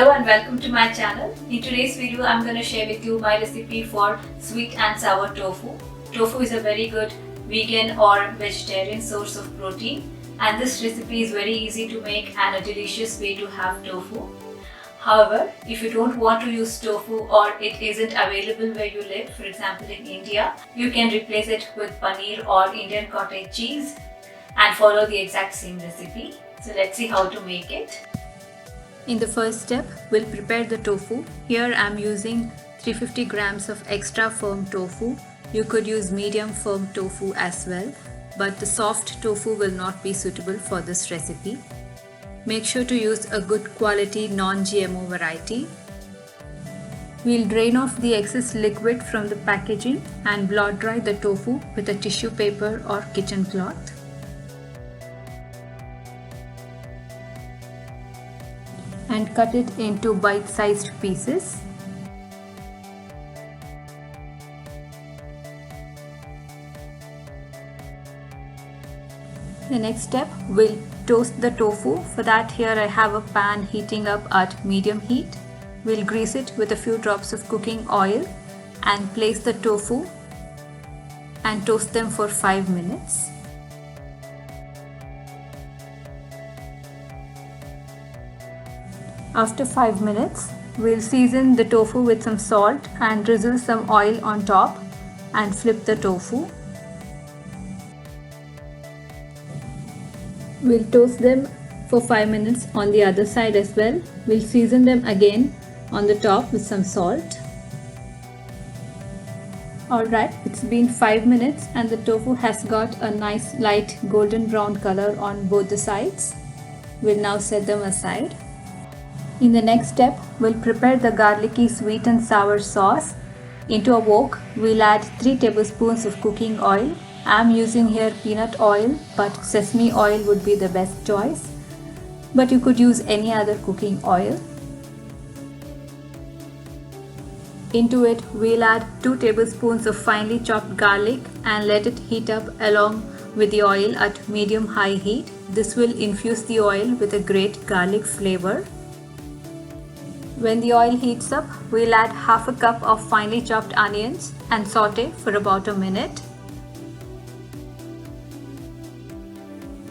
Hello and welcome to my channel. In today's video, I'm going to share with you my recipe for sweet and sour tofu. Tofu is a very good vegan or vegetarian source of protein, and this recipe is very easy to make and a delicious way to have tofu. However, if you don't want to use tofu or it isn't available where you live, for example in India, you can replace it with paneer or Indian cottage cheese and follow the exact same recipe. So let's see how to make it. In the first step, we'll prepare the tofu. Here I'm using 350 grams of extra firm tofu. You could use medium firm tofu as well, but the soft tofu will not be suitable for this recipe. Make sure to use a good quality non-GMO variety. We'll drain off the excess liquid from the packaging and blot dry the tofu with a tissue paper or kitchen cloth. And cut it into bite-sized pieces. The next step, we'll toast the tofu. For that, here I have a pan heating up at medium heat. We'll grease it with a few drops of cooking oil and place the tofu and toast them for 5 minutes. After 5 minutes, we'll season the tofu with some salt and drizzle some oil on top and flip the tofu. We'll toast them for 5 minutes on the other side as well. We'll season them again on the top with some salt. Alright, it's been 5 minutes and the tofu has got a nice light golden brown color on both the sides. We'll now set them aside. In the next step, we'll prepare the garlicky sweet and sour sauce. Into a wok, we'll add 3 tablespoons of cooking oil. I'm using here peanut oil, but sesame oil would be the best choice. But you could use any other cooking oil. Into it, we'll add 2 tablespoons of finely chopped garlic and let it heat up along with the oil at medium-high heat. This will infuse the oil with a great garlic flavor. When the oil heats up, we'll add half a cup of finely chopped onions and saute for about a minute.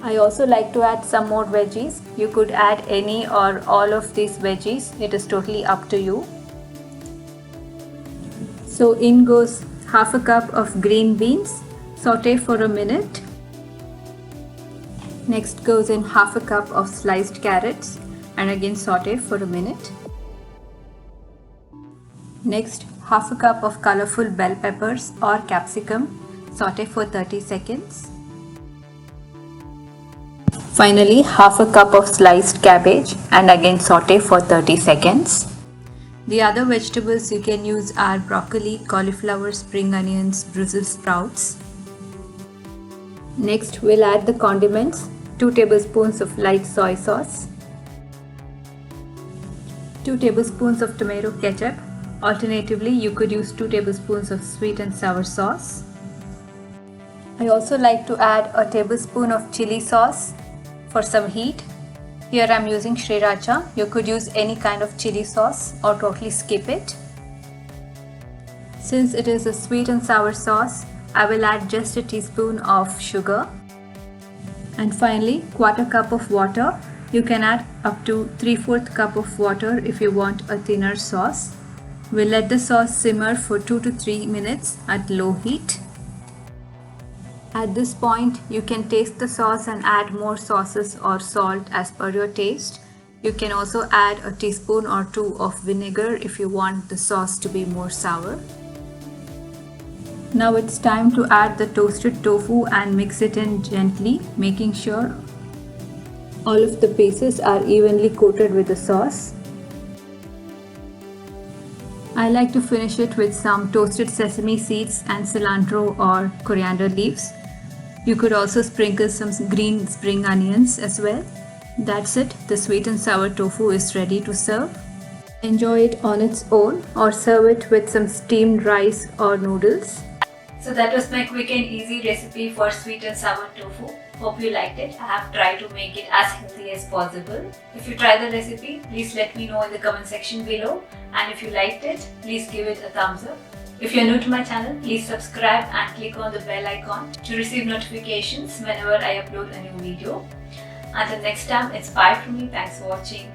I also like to add some more veggies. You could add any or all of these veggies. It is totally up to you. So in goes half a cup of green beans. Saute for a minute. Next goes in half a cup of sliced carrots and again saute for a minute. Next, half a cup of colorful bell peppers or capsicum. Saute for 30 seconds. Finally, half a cup of sliced cabbage and again saute for 30 seconds. The other vegetables you can use are broccoli, cauliflower, spring onions, Brussels sprouts. Next, we'll add the condiments. 2 tablespoons of light soy sauce, 2 tablespoons of tomato ketchup. Alternatively, you could use 2 tablespoons of sweet and sour sauce. I also like to add a tablespoon of chili sauce for some heat. Here I am using sriracha. You could use any kind of chili sauce or totally skip it. Since it is a sweet and sour sauce, I will add just a teaspoon of sugar. And finally, quarter cup of water. You can add up to 3/4 cup of water if you want a thinner sauce. We'll let the sauce simmer for 2 to 3 minutes at low heat. At this point, you can taste the sauce and add more sauces or salt as per your taste. You can also add a teaspoon or 2 of vinegar if you want the sauce to be more sour. Now it's time to add the toasted tofu and mix it in gently, making sure all of the pieces are evenly coated with the sauce. I like to finish it with some toasted sesame seeds and cilantro or coriander leaves. You could also sprinkle some green spring onions as well. That's it, the sweet and sour tofu is ready to serve. Enjoy it on its own or serve it with some steamed rice or noodles. So that was my quick and easy recipe for sweet and sour tofu. Hope you liked it. I have tried to make it as healthy as possible. If you try the recipe, please let me know in the comment section below. And if you liked it, please give it a thumbs up. If you're new to my channel, please subscribe and click on the bell icon to receive notifications whenever I upload a new video. Until next time, it's bye from me. Thanks for watching.